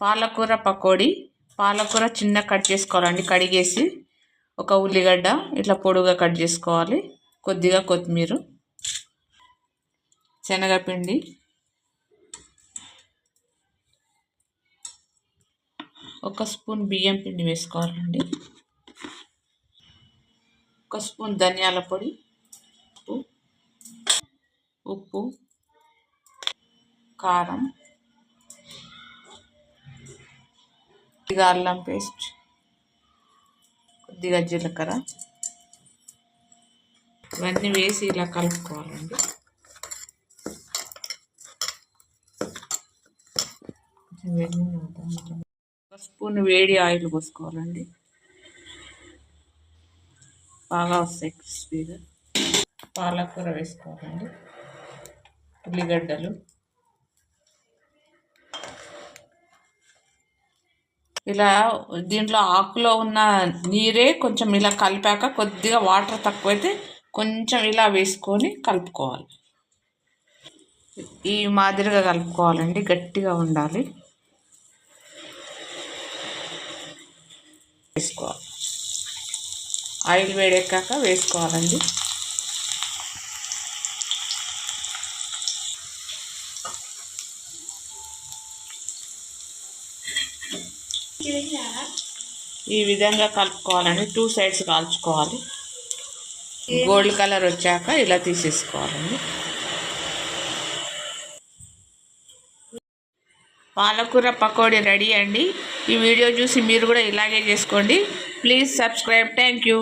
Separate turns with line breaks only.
పాలకూర పకోడీ. పాలకూర చిన్న కట్ చేసుకోవాలండి. కడిగేసి ఒక ఉల్లిగడ్డ ఇట్లా పొడుగా కట్ చేసుకోవాలి. కొద్దిగా కొత్తిమీర, శనగపిండి, ఒక స్పూన్ బియ్యం పిండి వేసుకోవాలండి. ఒక స్పూన్ ధనియాల పొడి, ఉప్పు, కారం, కొద్దిగా అల్లం పేస్ట్, కొద్దిగా జీలకర్ర ఇవన్నీ వేసి ఇలా కలుపుకోవాలండి. ఒక స్పూన్ వేడి ఆయిల్ పోసుకోవాలండి. బాగా వస్తాయి క్రిస్పీగా. పాలకూర వేసుకోవాలండి. ఉల్లిగడ్డలు, ఇలా దీంట్లో ఆకులో ఉన్న నీరే కొంచెం ఇలా కలిపాక కొద్దిగా వాటర్ తక్కువైతే కొంచెం ఇలా వేసుకొని కలుపుకోవాలి. ఈ మాదిరిగా కలుపుకోవాలండి. గట్టిగా ఉండాలి. వేసుకోవాలి. ఆయిల్ వేడెక్కాక వేసుకోవాలండి. ఈ విధంగా కలుపుకోవాలండి. 2 సైడ్స్ కాల్చుకోవాలి. గోల్డ్ కలర్ వచ్చాక ఇలా తీసేసుకోవాలండి. పాలకూర పకోడీ రెడీ అండి. ఈ వీడియో చూసి మీరు కూడా ఇలాగే చేసుకోండి. Please subscribe. Thank you.